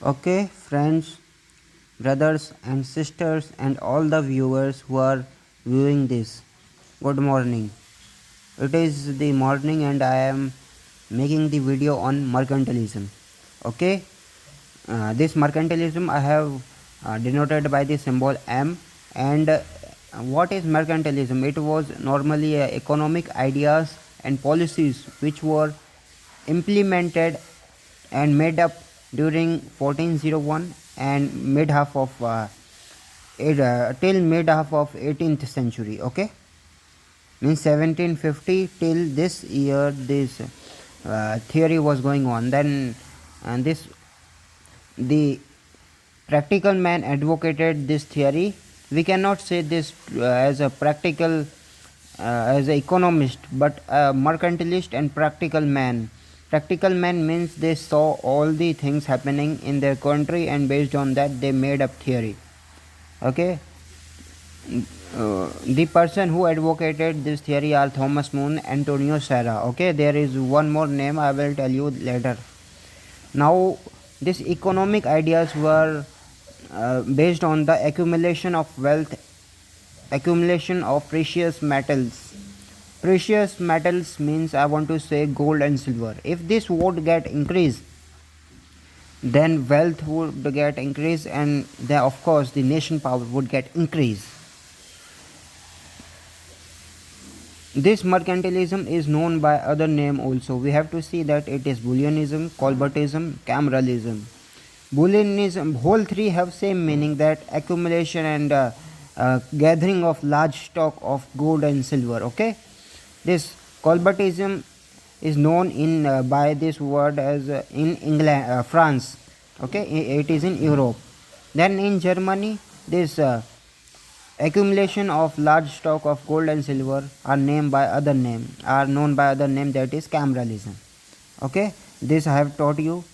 Okay, friends, brothers, and sisters, and all the viewers who are viewing this, good morning. It is the morning, and I am making the video on mercantilism. Okay, this mercantilism I have denoted by the symbol M. And what is mercantilism? It was normally economic ideas and policies which were implemented and made up during 1401 and mid half of till mid half of 18th century. Okay, means 1750 till this year this theory was going on. Then and this the practical man advocated this theory. We cannot say this as a practical as an economist, but a mercantilist and practical man. Practical man means they saw all the things happening in their country, and based on that they made up theory. Okay, the person who advocated this theory are Thomas More, Antonio Serra. Okay, there is one more name I will tell you later. Now, these economic ideas were based on the accumulation of wealth, accumulation of precious metals. Precious metals means I want to say gold and silver. If this would get increased, then wealth would get increased, and then of course the nation power would get increased. This mercantilism is known by other name also. We have to see that it is Bullionism, Colbertism, Cameralism. Bullionism, whole three have same meaning, that accumulation and gathering of large stock of gold and silver. Okay, this Colbertism is known in by this word as in England, France. Okay, it is in Europe. Then in Germany, this accumulation of large stock of gold and silver are known by other name, that is Cameralism. Okay, this I have taught you.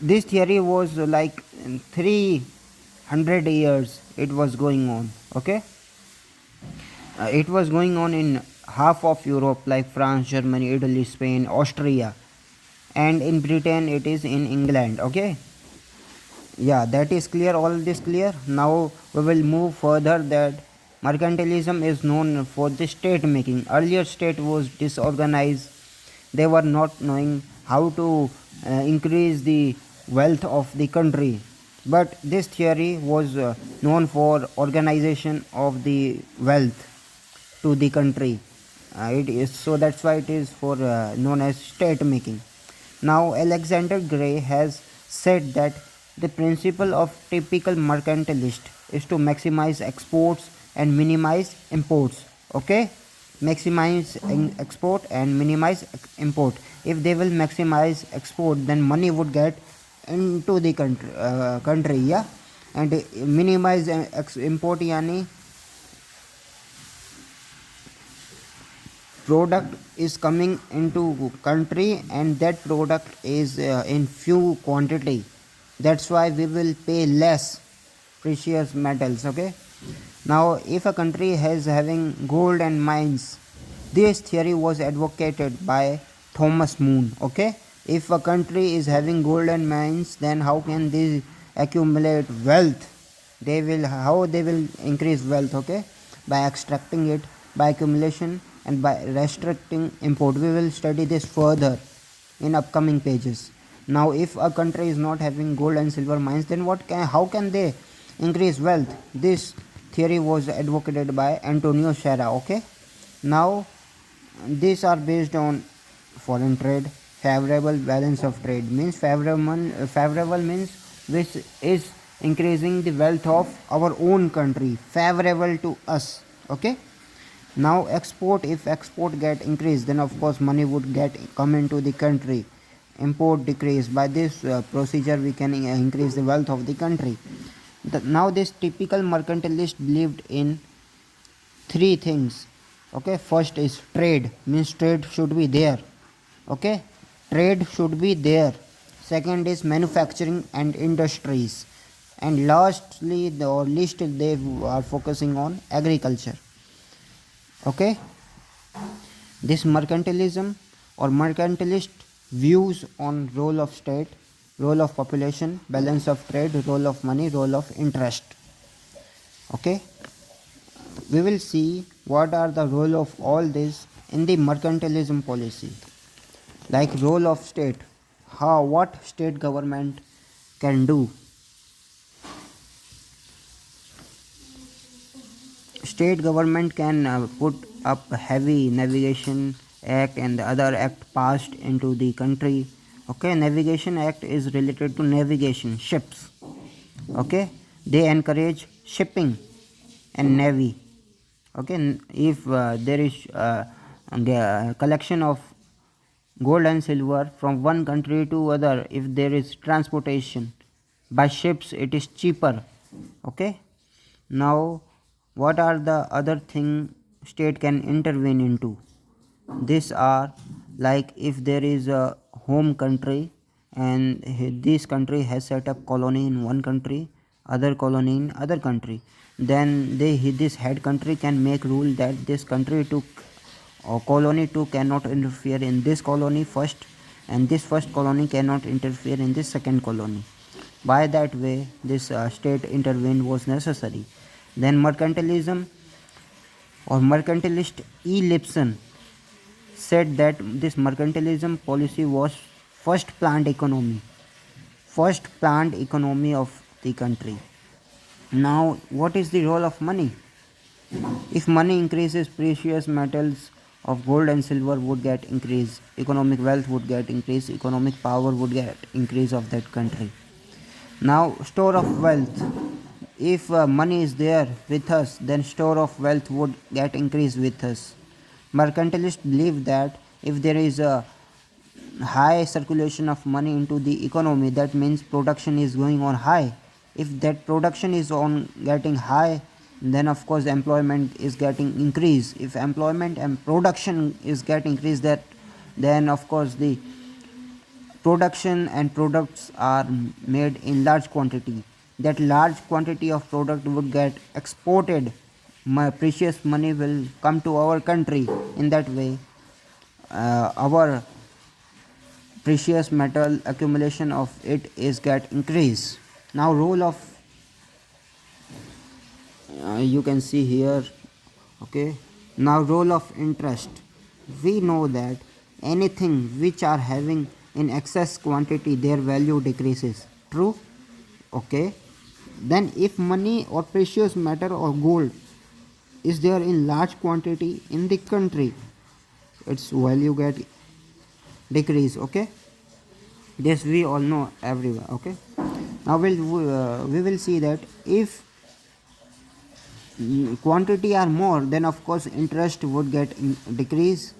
This theory was like 300 years it was going on. Okay, it was going on in half of Europe like France, Germany, Italy, Spain, Austria, and in Britain it is in England. Okay, yeah, that is clear. All this clear. Now we will move further. That mercantilism is known for the state making. Earlier state was disorganized. They were not knowing how to increase the wealth of the country, but this theory was known for organization of the wealth to the country. It is so that's why it is for known as state making. Now Alexander Gray has said that the principle of typical mercantilist is to maximize exports and minimize imports. Okay, maximize export and minimize import. If they will maximize export, then money would get into the country, yeah, and minimize import yani product is coming into country, and that product is in few quantity. That's why we will pay less precious metals. Okay, now if a country has having gold and mines, this theory was advocated by Thomas More. Okay, if a country is having gold and mines, then how can they accumulate wealth? They will increase wealth? Okay, by extracting it, by accumulation, and by restricting import. We will study this further in upcoming pages. Now if a country is not having gold and silver mines, then how can they increase wealth? This theory was advocated by Antonio Serra. Okay, now these are based on foreign trade. Favorable balance of trade means favorable means which is increasing the wealth of our own country, favorable to us. Okay, now export, if export get increased, then of course money would get come into the country. Import decrease. By this procedure we can increase the wealth of the country. Now this typical mercantilist believed in three things. Okay, first is trade, means trade should be there. Okay, trade should be there. Second is manufacturing and industries, and lastly or least they are focusing on agriculture. Okay, this mercantilism or mercantilist views on role of state role of population, balance of trade, role of money, role of interest. Okay, we will see what are the role of all this in the mercantilism policy. Like role of state, how what state government can do. State government can put up heavy navigation act and the other act passed into the country. Okay, navigation act is related to navigation, ships. Okay, they encourage shipping and navy. Okay, if there is collection of gold and silver from one country to other, if there is transportation by ships, it is cheaper. Okay, now what are the other thing state can intervene into? These are like if there is a home country and this country has set up colony in one country, other colony in other country, then this head country can make rule that this country to or colony 2 cannot interfere in this colony first, and this first colony cannot interfere in this second colony. By that way this state intervene was necessary. Then mercantilism or mercantilist E. Lipson said that this mercantilism policy was first planned economy of the country. Now what is the role of money? If money increases, precious metals of gold and silver would get increased, economic wealth would get increased, economic power would get increase of that country. Now store of wealth, if money is there with us, then store of wealth would get increased with us. Mercantilists believe that if there is a high circulation of money into the economy, that means production is going on high. If that production is on getting high, then of course employment is getting increased. If employment and production is getting increased, that then of course the production and products are made in large quantity. That large quantity of product would get exported. My precious money will come to our country. In that way our precious metal accumulation of it is get increased. Now role of you can see here. Okay, now role of interest. We know that anything which are having in excess quantity, their value decreases. True? Okay, then if money or precious metal or gold is there in large quantity in the country, its value get decrease. Okay, this we all know everywhere. Okay, now we will see that if quantity are more, then of course interest would get decrease,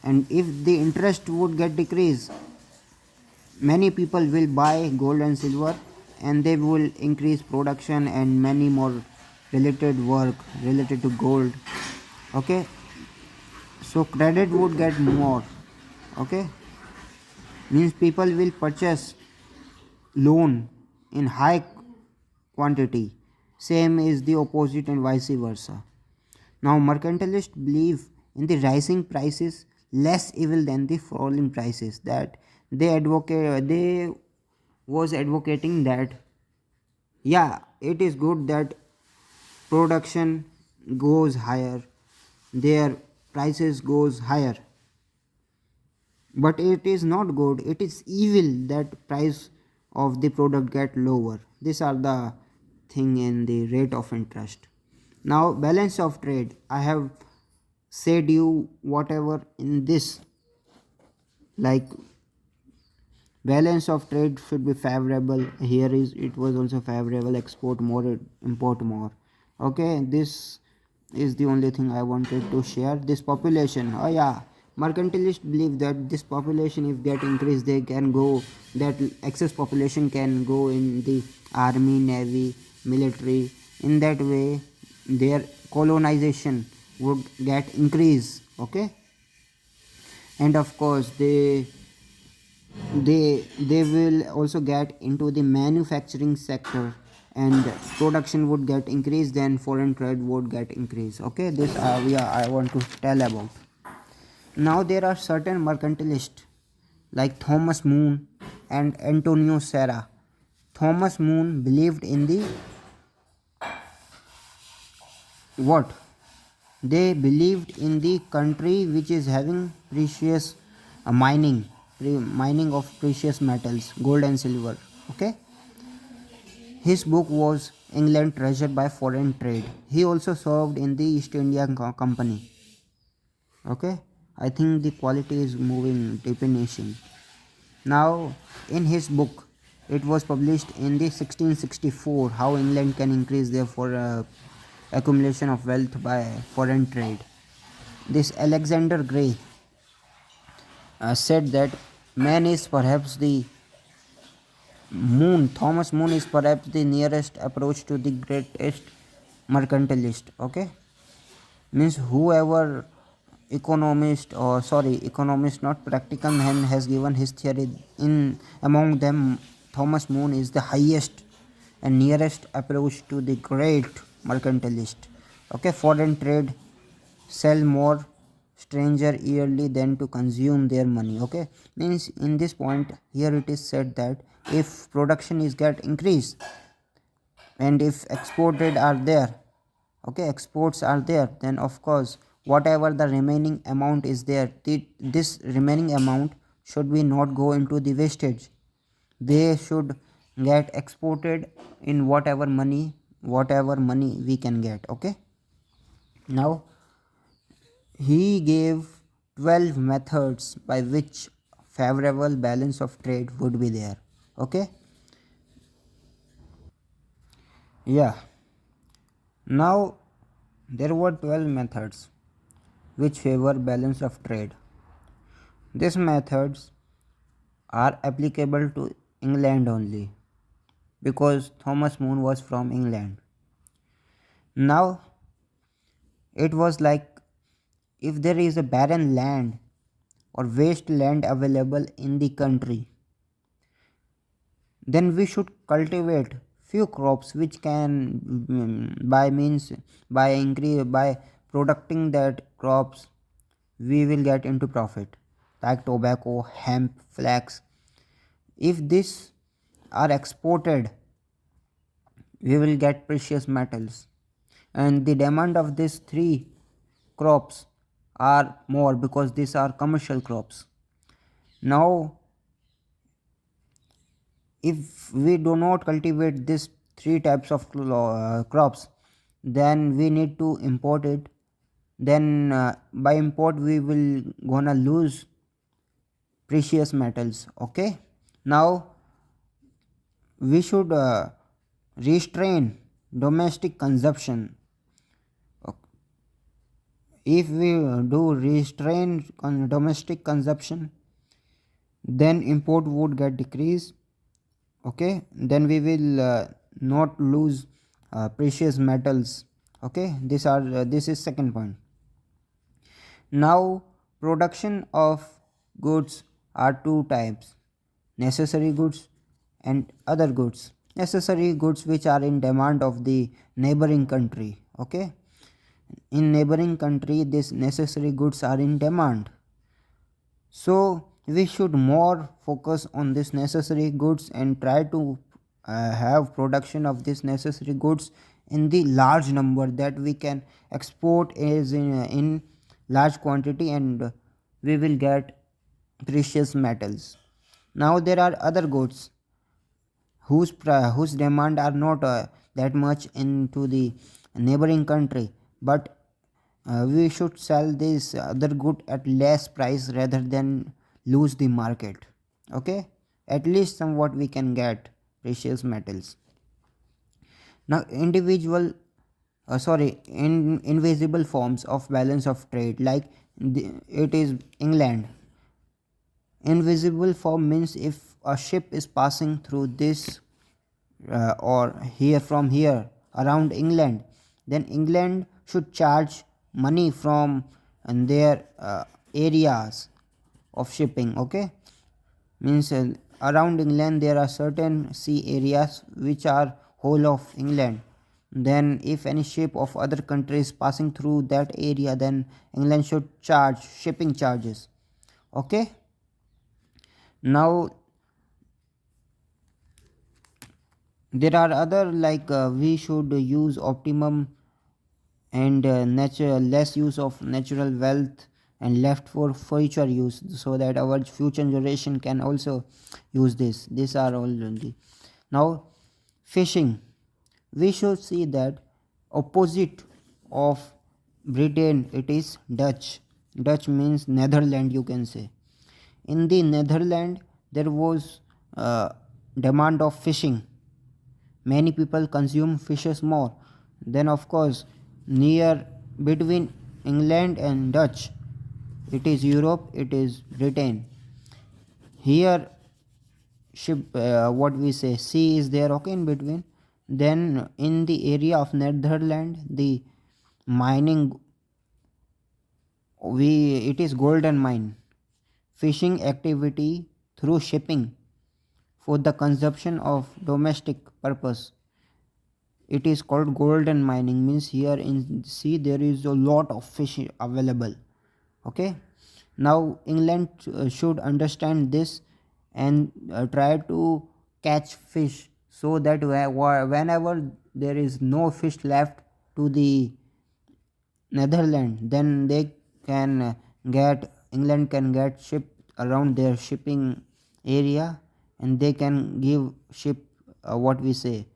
and if the interest would get decrease, many people will buy gold and silver and they will increase production and many more related work related to gold. Okay, so credit would get more. Okay, means people will purchase loan in high quantity. Same is the opposite and vice versa. Now mercantilists believe in the rising prices less evil than the falling prices. That they was advocating that yeah, it is good that production goes higher, their prices goes higher, but it is not good, it is evil that price of the product get lower. These are the thing in the rate of interest. Now balance of trade, I have said you whatever in this, like balance of trade should be favorable. Here is it was also favorable, export more, import more. Okay, this is the only thing I wanted to share. This population, oh yeah, mercantilists believe that this population if get increased, they can go, that excess population can go in the army, navy, military. In that way their colonization would get increased. Okay, and of course they will also get into the manufacturing sector and production would get increased, then foreign trade would get increased. Okay, this I want to tell about. Now there are certain mercantilists like Thomas Moon, and Antonio Serra. Thomas Moon believed in the what? They believed in the country which is having precious mining of precious metals, gold and silver. Okay. His book was England Treasured by Foreign Trade. He also served in the East India Company. Okay. I think the quality is moving definition. Now, in his book, it was published in the 1664, How England Can Increase Their Accumulation of Wealth by Foreign Trade. This Alexander Gray said that man is perhaps the moon, Thomas Moon is perhaps the nearest approach to the greatest mercantilist. Okay, means whoever economist not practical man has given his theory, in among them Thomas Moon is the highest and nearest approach to the great mercantilist. Okay, foreign trade sell more stranger yearly than to consume their money. Okay, means in this point here it is said that if production is get increased and if exported are there, okay, exports are there, then of course whatever the remaining amount is there, this remaining amount should be not go into the wastage. They should get exported in whatever money we can get. Okay, now he gave 12 methods by which favorable balance of trade would be there. Okay, yeah. Now there were 12 methods which favor balance of trade. These methods are applicable to England only because Thomas Moon was from England. Now it was like, if there is a barren land or waste land available in the country, then we should cultivate few crops which can by producing that crops we will get into profit, like tobacco, hemp, flax. If these are exported, we will get precious metals, and the demand of these three crops are more because these are commercial crops. Now if we do not cultivate these three types of crops, then we need to import it. Then by import we will gonna lose precious metals. Okay, now we should restrain domestic consumption. If we do restrain domestic consumption, then import would get decreased. Okay, then we will not lose precious metals. Okay, this is second point. Now production of goods are two types: necessary goods and other goods. Necessary goods which are in demand of the neighboring country. Okay, in neighboring country these necessary goods are in demand, so we should more focus on this necessary goods and try to have production of this necessary goods in the large number, that we can export is in large quantity, and we will get precious metals. Now there are other goods whose demand are not that much into the neighboring country, but we should sell this other good at less price rather than lose the market. Okay, at least somewhat we can get precious metals. Now invisible forms of balance of trade, like it is England. Invisible form means if a ship is passing through this or here from here around England, then England should charge money from their areas of shipping. Okay, means around England there are certain sea areas which are whole of England. Then if any ship of other countries passing through that area, then England should charge shipping charges. Okay, now There are other like we should use optimum and less use of natural wealth and left for future use, so that our future generation can also use this. These are all only. Now fishing, we should see that opposite of Britain it is Dutch. Dutch means Netherlands, you can say. In the Netherlands there was demand of fishing. Many people consume fishes more. Then of course near between England and Dutch, it is Europe, it is Britain. Here ship what we say sea is there, okay, in between. Then in the area of Netherlands the mining, we it is golden mine. Fishing activity through shipping for the consumption of domestic purpose, it is called golden mining. Means here in sea there is a lot of fish available, okay. Now England should understand this and try to catch fish, so that whenever there is no fish left to the Netherlands, then they can get England can get ship around their shipping area, and they can give ship what we say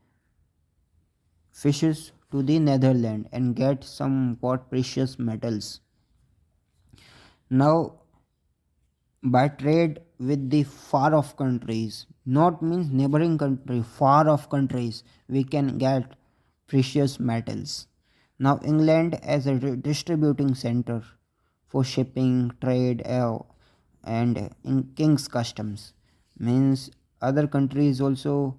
fishes to the Netherlands and get some what precious metals. Now by trade with the far off countries, not means neighboring country, far off countries, we can get precious metals. Now England as a distributing center for shipping trade and in king's customs, means other countries also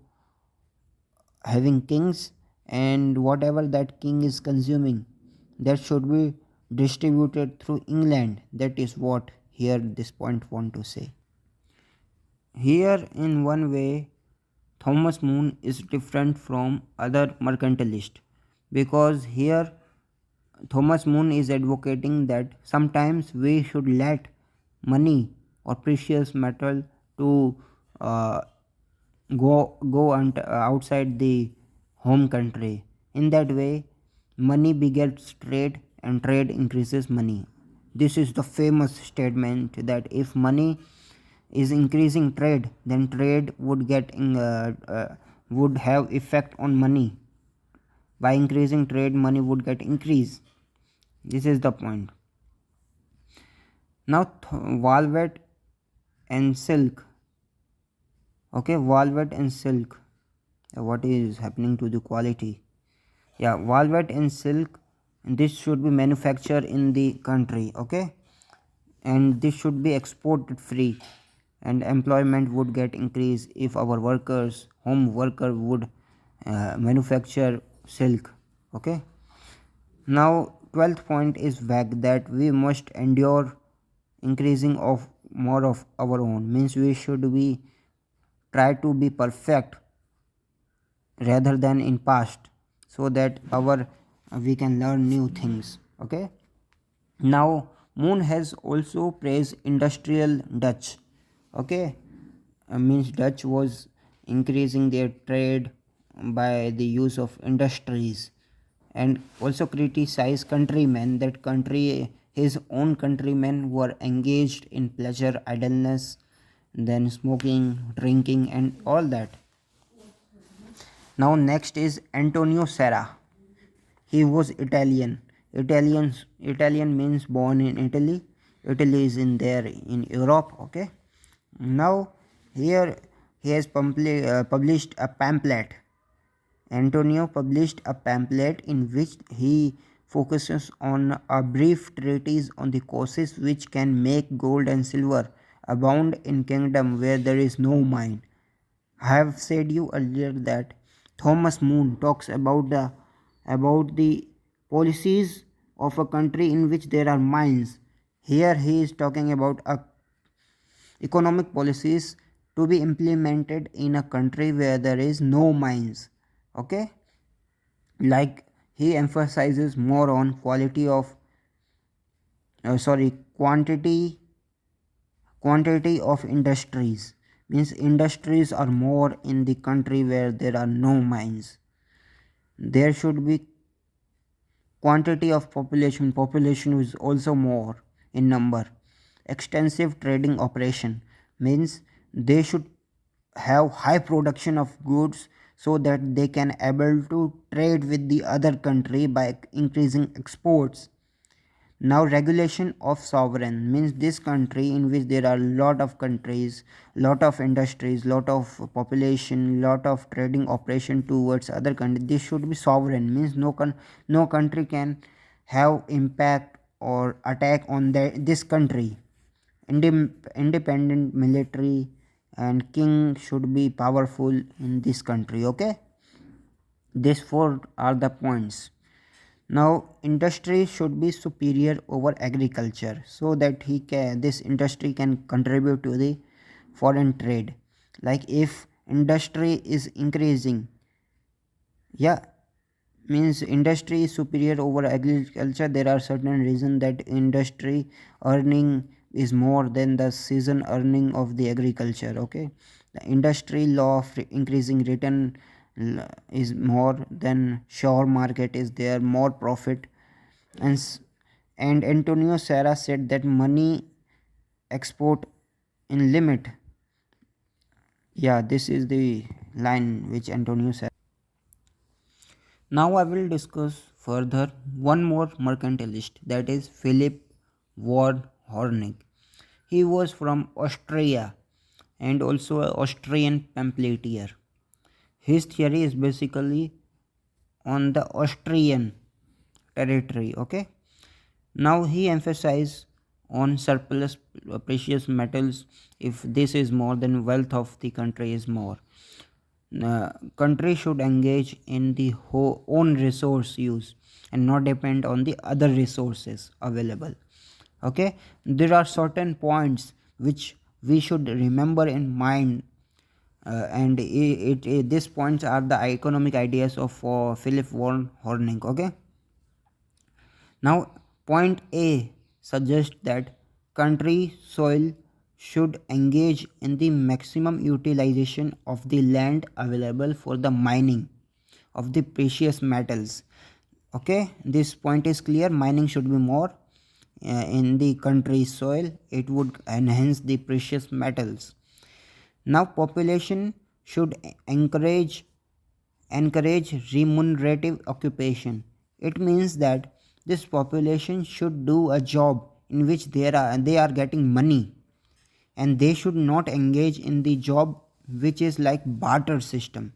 having kings, and whatever that king is consuming, that should be distributed through England. That is what here this point want to say. Here in one way Thomas Moon is different from other mercantilists, because here Thomas Moon is advocating that sometimes we should let money or precious metal to uh, outside the home country. In that way, money begets trade, and trade increases money. This is the famous statement that if money is increasing trade, then trade would have effect on money. By increasing trade, money would get increase. This is the point. Now velvet and silk, okay, velvet and silk, what is happening to the quality? Yeah, velvet and silk, this should be manufactured in the country, okay, and this should be exported free, and employment would get increased if our workers, home worker would manufacture silk, okay. Now 12th point is vague, that we must endure increasing of more of our own, means we should be try to be perfect rather than in past, so that our we can learn new things, okay. Now Moon has also praised industrial Dutch, okay. Means Dutch was increasing their trade by the use of industries, and also criticized countrymen, that country his own countrymen were engaged in pleasure idleness, then smoking, drinking, and all that. Now next is Antonio Serra. He was Italian. Italian means born in Italy. Italy is in there in Europe. Okay. Now here he has published a pamphlet. Antonio published a pamphlet in which he focuses on a brief treatise on the causes which can make gold and silver abound in kingdom where there is no mine. I have said you earlier that Thomas Moon talks about the policies of a country in which there are mines. Here he is talking about economic policies to be implemented in a country where there is no mines. Okay, like he emphasizes more on quality of sorry quantity of industries, means industries are more in the country where there are no mines. There should be quantity of population is also more in number. Extensive trading operation means they should have high production of goods so that they can able to trade with the other country by increasing exports. Now regulation of sovereign means this country in which there are lot of countries, lot of industries, lot of population, lot of trading operation towards other country. This should be sovereign means no country can have impact or attack on this country. Independent military and king should be powerful in this country. Okay, these four are the points. Now industry should be superior over agriculture so that this industry can contribute to the foreign trade. Like if industry is increasing, yeah, means industry is superior over agriculture, there are certain reasons that industry earning is more than the season earning of the agriculture. Okay, the industry law of increasing return is more than sure market is there more profit. And Antonio Serra said that money export in limit. Yeah, this is the line which Antonio said. Now I will discuss further one more mercantilist, that is Philip von Hornig. He was from Austria and also an Austrian pamphleteer. His theory is basically on the Austrian territory. Okay. Now he emphasized on surplus precious metals if this is more than wealth of the country is more. Country should engage in the own resource use and not depend on the other resources available. Okay, there are certain points which we should remember in mind, and these points are the economic ideas of Philip von Hornig. Okay, now point A suggests that country soil should engage in the maximum utilization of the land available for the mining of the precious metals. Okay, this point is clear. Mining should be more in the country's soil. It would enhance the precious metals. Now population should encourage remunerative occupation. It means that this population should do a job in which they are getting money, and they should not engage in the job which is like barter system.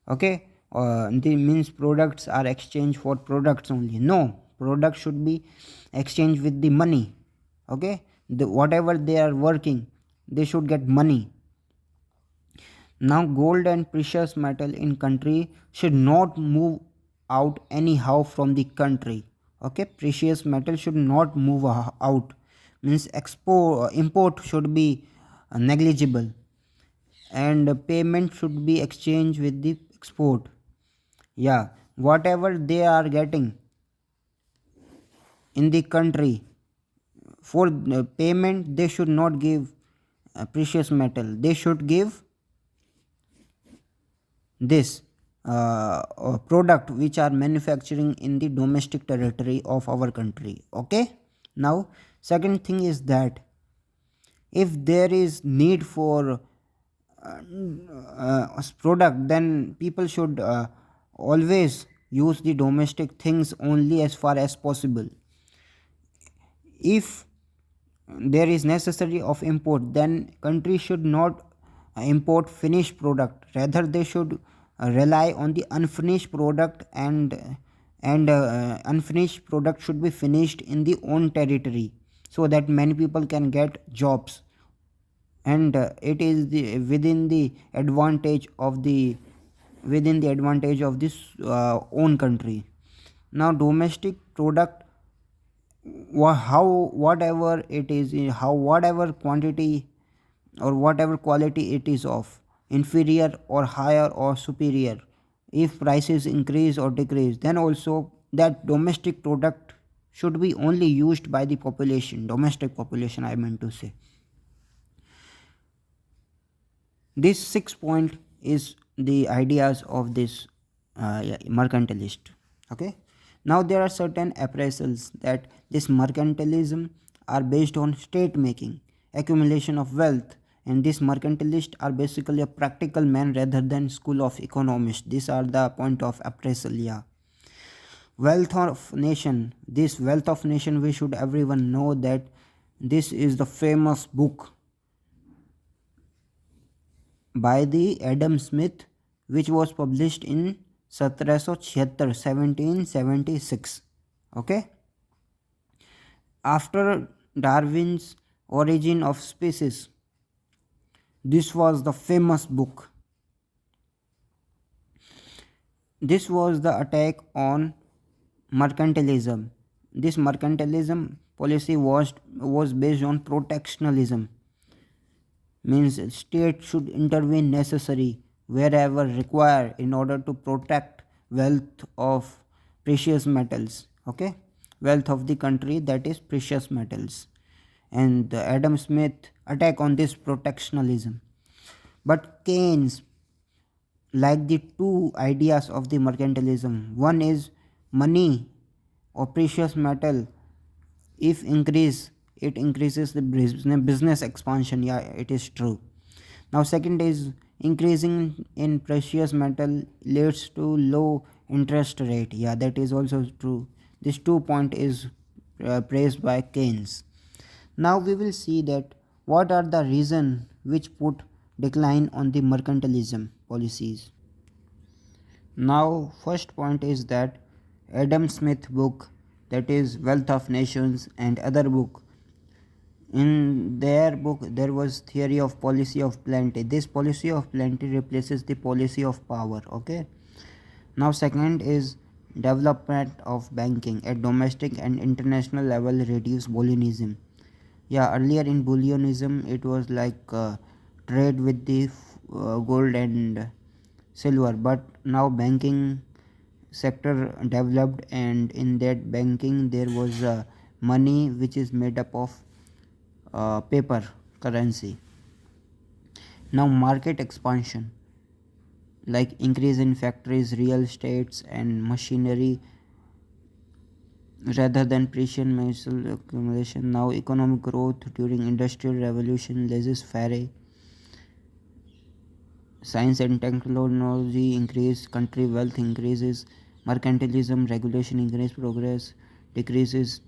Okay, the means products are exchanged for products only. No, products should be exchanged with the money. Okay, whatever they are working, they should get money. Now gold and precious metal in country should not move out anyhow from the country. Okay, precious metal should not move out, means import should be negligible, and payment should be exchanged with the export. Yeah, whatever they are getting in the country for payment, they should not give precious metal, they should give this product which are manufacturing in the domestic territory of our country. Okay, now second thing is that if there is need for product, then people should always use the domestic things only as far as possible. If there is necessary of import, then country should not import finished product, rather they should rely on the unfinished product, and unfinished product should be finished in the own territory so that many people can get jobs, and it is within the advantage of this own country. Now domestic product, whatever it is, how whatever quantity or whatever quality it is of, inferior or higher or superior, if prices increase or decrease, then also that domestic product should be only used by the population, domestic population I meant to say. This 6 point is the ideas of this mercantilist. Okay. Now there are certain appraisals that this mercantilism are based on state making, accumulation of wealth, and this mercantilist are basically a practical man rather than school of economists. These are the point of appraisal. Yeah. Wealth of nation. This wealth of nation, we should everyone know that this is the famous book by the Adam Smith, which was published in 1776. Okay. After Darwin's Origin of Species, this was the famous book. This was the attack on mercantilism. This mercantilism policy was based on protectionism, means state should intervene necessary wherever required in order to protect wealth of precious metals. Okay, wealth of the country, that is precious metals. And the Adam Smith attack on this protectionism. But Keynes like the two ideas of the mercantilism. One is money or precious metal, if increase, it increases the business expansion. Yeah, it is true. Now second is increasing in precious metal leads to low interest rate. Yeah, that is also true. This 2 point is praised by Keynes. Now we will see that what are the reason which put decline on the mercantilism policies. Now first point is that Adam Smith book, that is Wealth of Nations, and other book, in their book there was theory of policy of plenty. This policy of plenty replaces the policy of power. Okay. Now second is development of banking at domestic and international level, reduce bullionism. Yeah, earlier in bullionism it was like trade with the gold and silver, but now banking sector developed, and in that banking there was money which is made up of paper currency. Now market expansion, like increase in factories, real estates and machinery rather than precious metal accumulation. Now economic growth during industrial revolution, laissez-faire, science and technology increase, country wealth increases, mercantilism, regulation increase, progress decreases.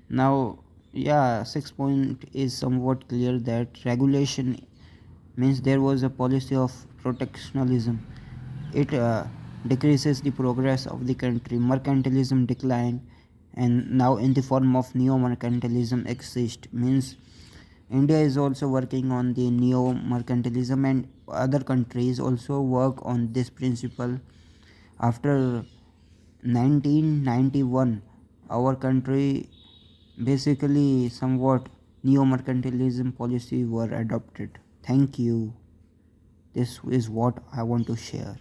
Now yeah, 6 point is somewhat clear that regulation means there was a policy of protectionism. It decreases the progress of the country. Mercantilism decline, and now in the form of neo mercantilism exist, means India is also working on the neo mercantilism, and other countries also work on this principle. After 1991, our country basically somewhat neo mercantilism policy were adopted. Thank you. This is what I want to share.